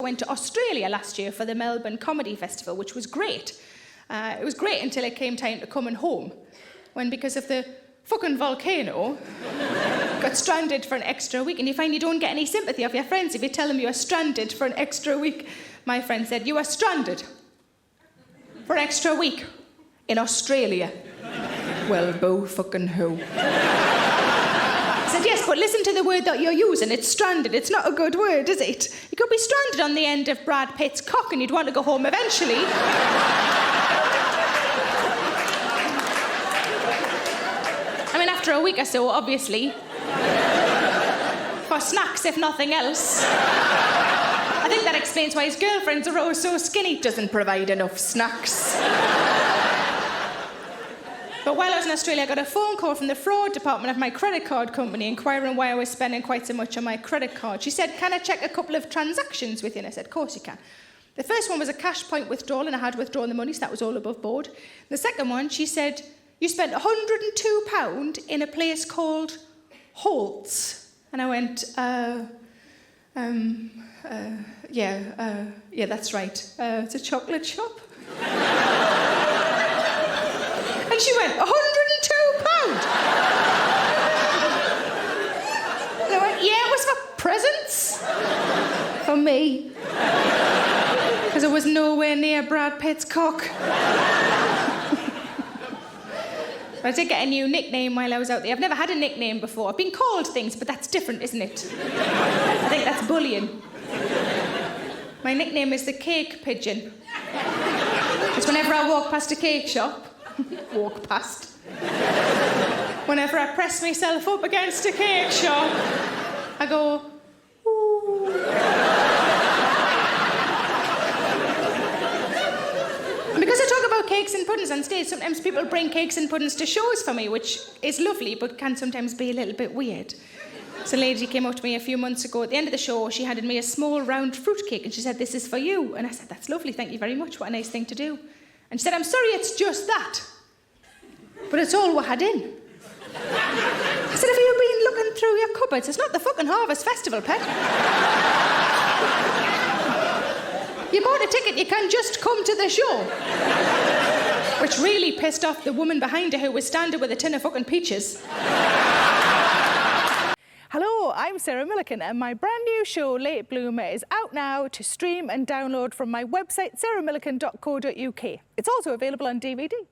I went to Australia last year for the Melbourne Comedy Festival, which was great. It was great until it came time to coming home, when because of the fucking volcano, got stranded for an extra week, and you find you don't get any sympathy of your friends if you tell them you are stranded for an extra week. My friend said, "You are stranded for an extra week in Australia." Well, boo fucking who? I said, "Yes, but listen to the word that you're using. It's stranded. It's not a good word, is it? You could be stranded on the end of Brad Pitt's cock and you'd want to go home eventually." I mean, after a week or so, obviously. For snacks, if nothing else. I think that explains why his girlfriends are always so skinny. Doesn't provide enough snacks. But while I was in Australia, I got a phone call from the fraud department of my credit card company inquiring why I was spending quite so much on my credit card. She said, "Can I check a couple of transactions with you?" And I said, "Of course you can." The first one was a cash point withdrawal, and I had withdrawn the money, so that was all above board. The second one, she said, "You spent £102 in a place called Holt's." And I went, yeah, that's right. It's a chocolate shop." And she went, £102? And I went, "Yeah, it was for presents." For me. Because it was nowhere near Brad Pitt's cock. But I did get a new nickname while I was out there. I've never had a nickname before. I've been called things, but that's different, isn't it? I think that's bullying. My nickname is the Cake Pigeon. Because whenever I walk past a cake shop, whenever I press myself up against a cake shop, I go, "Ooh." And because I talk about cakes and puddings on stage, sometimes people bring cakes and puddings to shows for me, which is lovely, but can sometimes be a little bit weird. So a lady came up to me a few months ago. At the end of the show, she handed me a small round fruit cake, and she said, "This is for you." And I said, "That's lovely, thank you very much. What a nice thing to do." And she said, "I'm sorry, it's just that. But it's all we had in." I said, "Have you been looking through your cupboards? It's not the fucking Harvest Festival, pet. You bought a ticket, you can just come to the show." Which really pissed off the woman behind her who was standing with a tin of fucking peaches. Hello, I'm Sarah Millican, and my brand new show, Late Bloomer, is out now to stream and download from my website, sarahmillican.co.uk. It's also available on DVD.